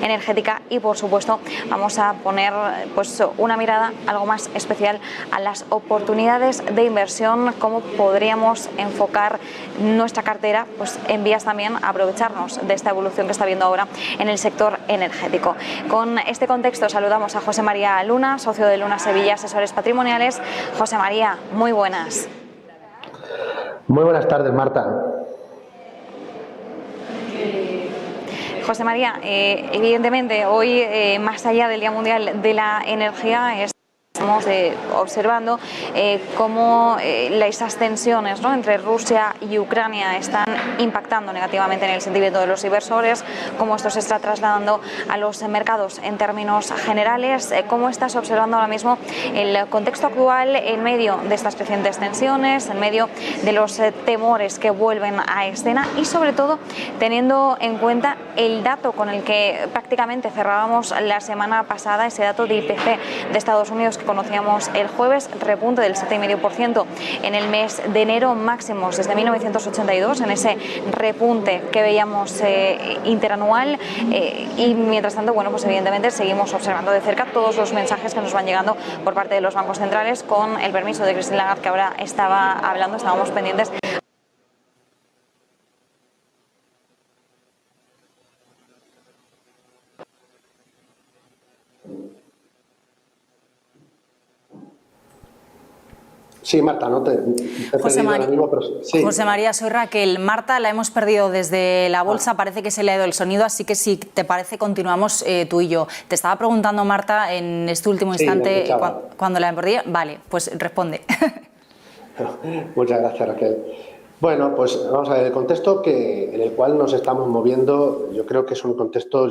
energética y, por supuesto, vamos a poner pues una mirada algo más especial a las oportunidades de inversión, cómo podríamos enfocar nuestra cartera pues en vías también a aprovecharnos de esta evolución que está viendo ahora en el sector energético. Con este contexto saludamos a José María Luna, socio de Luna Sevilla Asesores Patrimoniales. José María, muy buenas. Muy buenas tardes, Marta. José María, evidentemente hoy, más allá del Día Mundial de la Energía, estamos observando cómo esas tensiones, ¿no?, entre Rusia y Ucrania están impactando negativamente en el sentimiento de los inversores, cómo esto se está trasladando a los mercados en términos generales. ¿Cómo estás observando ahora mismo el contexto actual en medio de estas crecientes tensiones, en medio de los temores que vuelven a escena y, sobre todo, teniendo en cuenta el dato con el que prácticamente cerrábamos la semana pasada, ese dato de IPC de Estados Unidos que conocíamos el jueves, repunte del 7,5% en el mes de enero, máximos desde 1982, en ese repunte que veíamos interanual, y mientras tanto, bueno, pues evidentemente seguimos observando de cerca todos los mensajes que nos van llegando por parte de los bancos centrales, con el permiso de Christine Lagarde, que ahora estaba hablando, estábamos pendientes. Sí, Marta, no te he perdido ahora mismo, pero sí. José María, soy Raquel. Marta, la hemos perdido desde la bolsa, parece que se le ha ido el sonido, así que si te parece continuamos tú y yo. Te estaba preguntando, Marta, en este último instante, cuando la perdí. Vale, pues responde. Muchas gracias, Raquel. Bueno, pues vamos a ver, el contexto en el cual nos estamos moviendo, yo creo que es un contexto,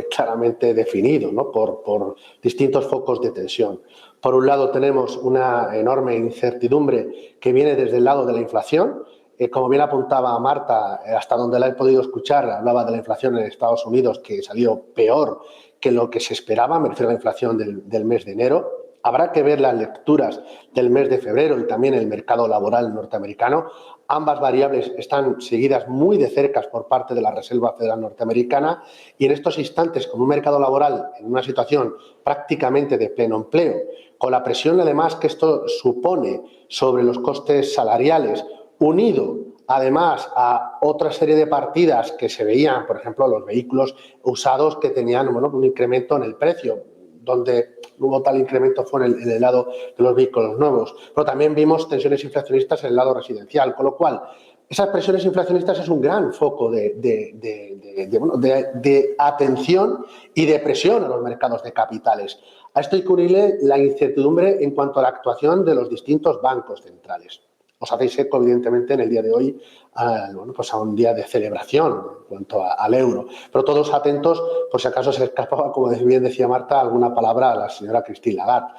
claramente definido, ¿no?, por distintos focos de tensión. Por un lado tenemos una enorme incertidumbre que viene desde el lado de la inflación. Como bien apuntaba Marta, hasta donde la he podido escuchar, hablaba de la inflación en Estados Unidos, que salió peor que lo que se esperaba, me refiero a la inflación del mes de enero. Habrá que ver las lecturas del mes de febrero y también el mercado laboral norteamericano. Ambas variables están seguidas muy de cerca por parte de la Reserva Federal norteamericana y en estos instantes, con un mercado laboral en una situación prácticamente de pleno empleo, con la presión además que esto supone sobre los costes salariales, unido además a otra serie de partidas que se veían, por ejemplo, los vehículos usados que tenían, bueno, un incremento en el precio. Donde hubo tal incremento fue en el lado de los vehículos nuevos. Pero también vimos tensiones inflacionistas en el lado residencial, con lo cual esas presiones inflacionistas es un gran foco de atención y de presión a los mercados de capitales. A esto hay que unirle la incertidumbre en cuanto a la actuación de los distintos bancos centrales. Os hacéis eco, evidentemente, en el día de hoy a un día de celebración en cuanto al euro. Pero todos atentos, por si acaso se escapaba, como bien decía Marta, alguna palabra a la señora Christine Lagarde.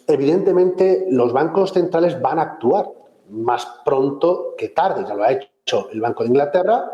Evidentemente, los bancos centrales van a actuar más pronto que tarde. Ya lo ha hecho el Banco de Inglaterra,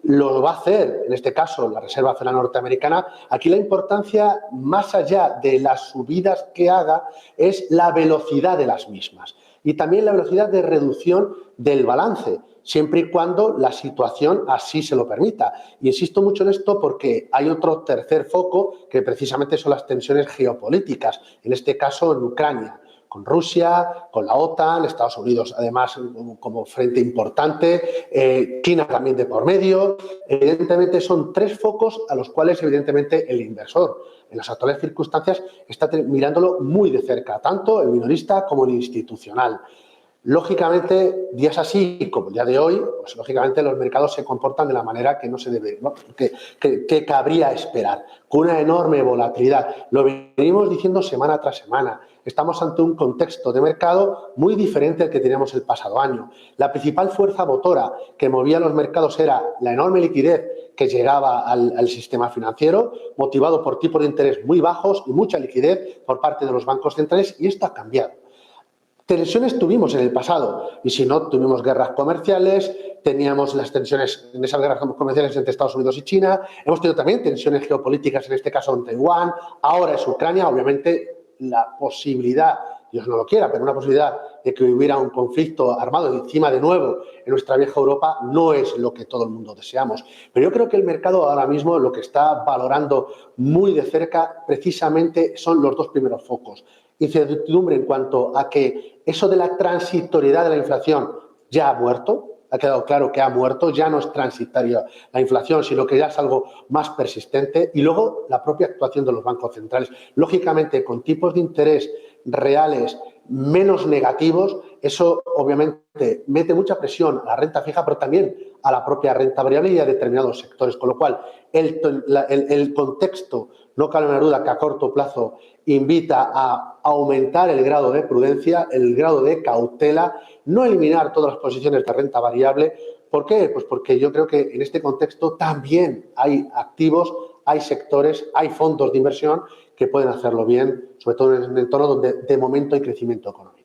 lo va a hacer, en este caso, la Reserva Federal norteamericana. Aquí la importancia, más allá de las subidas que haga, es la velocidad de las mismas. Y también la velocidad de reducción del balance, siempre y cuando la situación así se lo permita. Y insisto mucho en esto porque hay otro tercer foco que precisamente son las tensiones geopolíticas, en este caso en Ucrania, con Rusia, con la OTAN, Estados Unidos además como frente importante, China también de por medio. Evidentemente son tres focos a los cuales evidentemente el inversor en las actuales circunstancias está mirándolo muy de cerca, tanto el minorista como el institucional. Lógicamente, días así como el día de hoy, pues lógicamente los mercados se comportan de la manera que no se debe, ¿no?, que cabría esperar, con una enorme volatilidad. Lo venimos diciendo semana tras semana. Estamos ante un contexto de mercado muy diferente al que teníamos el pasado año. La principal fuerza motora que movía los mercados era la enorme liquidez que llegaba al sistema financiero, motivado por tipos de interés muy bajos y mucha liquidez por parte de los bancos centrales, y esto ha cambiado. Tensiones tuvimos en el pasado, y si no, tuvimos guerras comerciales, teníamos las tensiones en esas guerras comerciales entre Estados Unidos y China, hemos tenido también tensiones geopolíticas, en este caso en Taiwán, ahora es Ucrania. Obviamente la posibilidad Dios no lo quiera, pero una posibilidad de que hubiera un conflicto armado encima de nuevo en nuestra vieja Europa no es lo que todo el mundo deseamos. Pero yo creo que el mercado ahora mismo lo que está valorando muy de cerca precisamente son los dos primeros focos. Incertidumbre en cuanto a que eso de la transitoriedad de la inflación ya ha muerto. Ha quedado claro que ha muerto, ya no es transitoria la inflación, sino que ya es algo más persistente. Y luego la propia actuación de los bancos centrales. Lógicamente, con tipos de interés reales menos negativos, eso obviamente mete mucha presión a la renta fija, pero también a la propia renta variable y a determinados sectores. Con lo cual, el contexto, no cabe una duda que a corto plazo invita a aumentar el grado de prudencia, el grado de cautela, no eliminar todas las posiciones de renta variable. ¿Por qué? Pues porque yo creo que en este contexto también hay activos, hay sectores, hay fondos de inversión que pueden hacerlo bien, sobre todo en un entorno donde de momento hay crecimiento económico.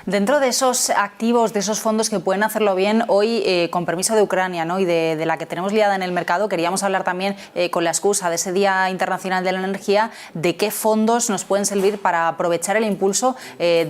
Dentro de esos activos, de esos fondos que pueden hacerlo bien, hoy, con permiso de Ucrania, ¿no?, y de la que tenemos liada en el mercado, queríamos hablar también, con la excusa de ese Día Internacional de la Energía, de qué fondos nos pueden servir para aprovechar el impulso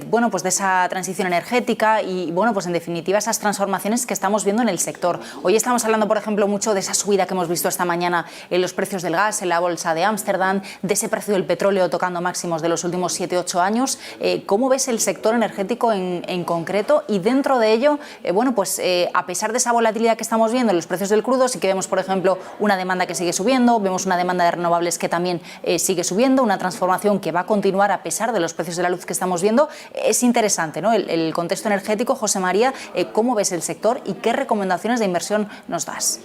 bueno, pues de esa transición energética y, bueno, pues en definitiva esas transformaciones que estamos viendo en el sector. Hoy estamos hablando, por ejemplo, mucho de esa subida que hemos visto esta mañana en los precios del gas, en la bolsa de Ámsterdam, de ese precio del petróleo tocando máximos de los últimos 7-8 años. ¿Cómo ves el sector energético en concreto? Y dentro de ello, bueno, pues a pesar de esa volatilidad que estamos viendo en los precios del crudo, sí que vemos, por ejemplo, una demanda que sigue subiendo, vemos una demanda de renovables que también sigue subiendo, una transformación que va a continuar a pesar de los precios de la luz que estamos viendo. Es interesante, ¿no?, el contexto energético. José María, ¿cómo ves el sector y qué recomendaciones de inversión nos das?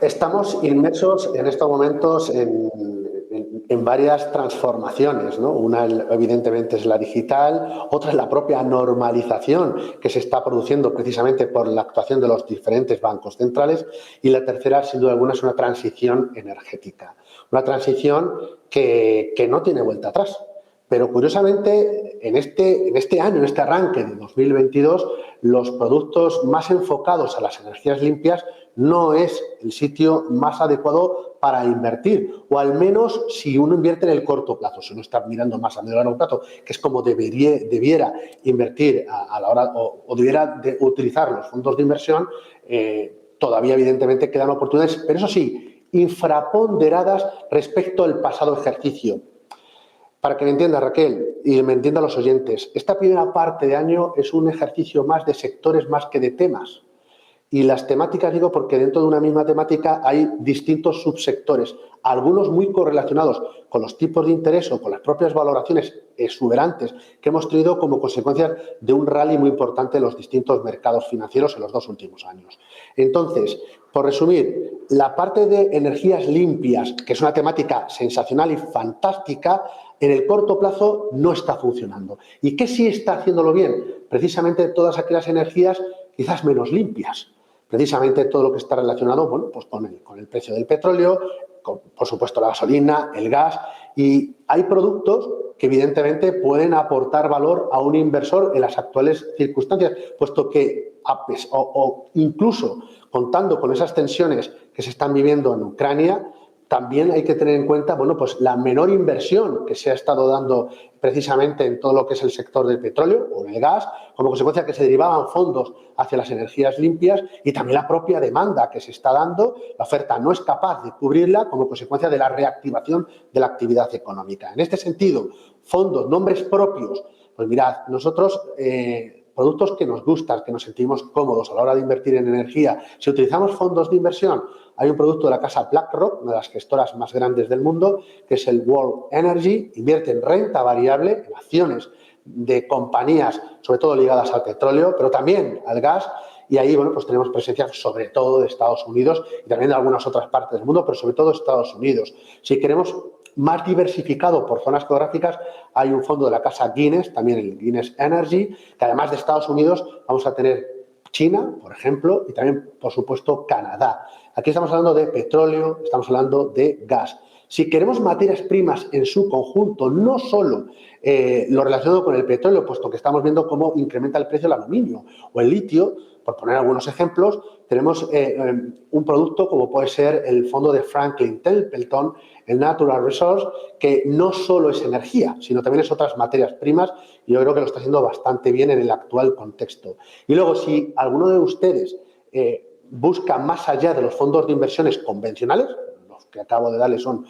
Estamos inmersos en estos momentos en varias transformaciones, ¿no? Una, evidentemente, es la digital, otra es la propia normalización que se está produciendo precisamente por la actuación de los diferentes bancos centrales, y la tercera, sin duda alguna, es una transición energética. Una transición que no tiene vuelta atrás. Pero, curiosamente, en este año, en este arranque de 2022, los productos más enfocados a las energías limpias no es el sitio más adecuado para invertir, o al menos si uno invierte en el corto plazo, si uno está mirando más a medio y largo plazo, que es como debiera invertir a la hora, o debiera de utilizar los fondos de inversión, todavía evidentemente quedan oportunidades, pero eso sí, infraponderadas respecto al pasado ejercicio. Para que me entienda, Raquel, y me entiendan los oyentes, esta primera parte de año es un ejercicio más de sectores más que de temas. Y las temáticas, digo, porque dentro de una misma temática hay distintos subsectores, algunos muy correlacionados con los tipos de interés o con las propias valoraciones exuberantes que hemos tenido como consecuencia de un rally muy importante en los distintos mercados financieros en los 2 últimos años. Entonces, por resumir, la parte de energías limpias, que es una temática sensacional y fantástica, en el corto plazo no está funcionando. ¿Y qué sí está haciéndolo bien? Precisamente todas aquellas energías quizás menos limpias. Precisamente todo lo que está relacionado, bueno, pues con el precio del petróleo, por supuesto la gasolina, el gas, y hay productos que evidentemente pueden aportar valor a un inversor en las actuales circunstancias, puesto que incluso contando con esas tensiones que se están viviendo en Ucrania, también hay que tener en cuenta, bueno, pues la menor inversión que se ha estado dando precisamente en todo lo que es el sector del petróleo o del gas, como consecuencia que se derivaban fondos hacia las energías limpias, y también la propia demanda que se está dando. La oferta no es capaz de cubrirla como consecuencia de la reactivación de la actividad económica. En este sentido, fondos, nombres propios, pues mirad, nosotros productos que nos gustan, que nos sentimos cómodos a la hora de invertir en energía. Si utilizamos fondos de inversión, hay un producto de la casa BlackRock, una de las gestoras más grandes del mundo, que es el World Energy. Invierte en renta variable, en acciones de compañías, sobre todo ligadas al petróleo, pero también al gas. Y ahí, bueno, pues tenemos presencia sobre todo de Estados Unidos y también de algunas otras partes del mundo, pero sobre todo Estados Unidos. Si queremos más diversificado por zonas geográficas, hay un fondo de la casa Guinness, también el Guinness Energy, que además de Estados Unidos vamos a tener China, por ejemplo, y también, por supuesto, Canadá. Aquí estamos hablando de petróleo, estamos hablando de gas. Si queremos materias primas en su conjunto, no solo lo relacionado con el petróleo, puesto que estamos viendo cómo incrementa el precio del aluminio o el litio, por poner algunos ejemplos, tenemos un producto como puede ser el fondo de Franklin Templeton, el Natural Resource, que no solo es energía, sino también es otras materias primas, y yo creo que lo está haciendo bastante bien en el actual contexto. Y luego, si alguno de ustedes busca más allá de los fondos de inversiones convencionales, los que acabo de darles son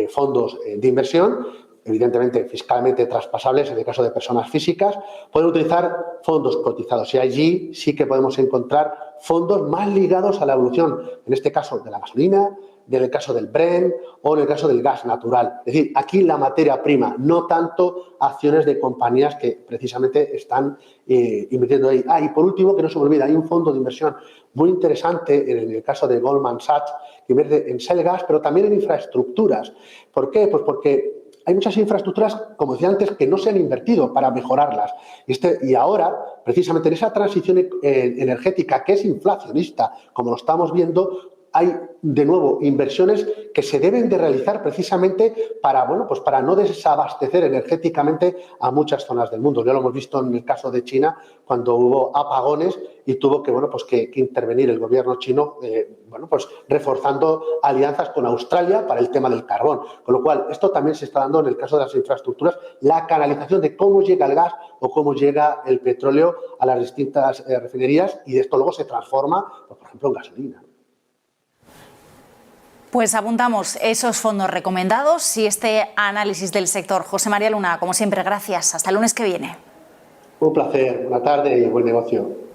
fondos de inversión, evidentemente fiscalmente traspasables en el caso de personas físicas, pueden utilizar fondos cotizados y allí sí que podemos encontrar fondos más ligados a la evolución, en este caso de la gasolina, en el caso del Brent o en el caso del gas natural. Es decir, aquí la materia prima, no tanto acciones de compañías que precisamente están invirtiendo ahí. Y por último, que no se me olvide, hay un fondo de inversión muy interesante en el caso de Goldman Sachs que invierte en shale gas, pero también en infraestructuras. ¿Por qué? Pues porque hay muchas infraestructuras, como decía antes, que no se han invertido para mejorarlas. Y ahora, precisamente en esa transición energética que es inflacionista, como lo estamos viendo, hay de nuevo inversiones que se deben de realizar precisamente para, bueno, pues para no desabastecer energéticamente a muchas zonas del mundo. Ya lo hemos visto en el caso de China, cuando hubo apagones y tuvo que, bueno, pues que intervenir el gobierno chino, bueno, pues reforzando alianzas con Australia para el tema del carbón. Con lo cual, esto también se está dando en el caso de las infraestructuras, la canalización de cómo llega el gas o cómo llega el petróleo a las distintas refinerías, y esto luego se transforma, pues, por ejemplo, en gasolina. Pues apuntamos esos fondos recomendados y este análisis del sector. José María Luna, como siempre, gracias. Hasta el lunes que viene. Un placer, buena tarde y buen negocio.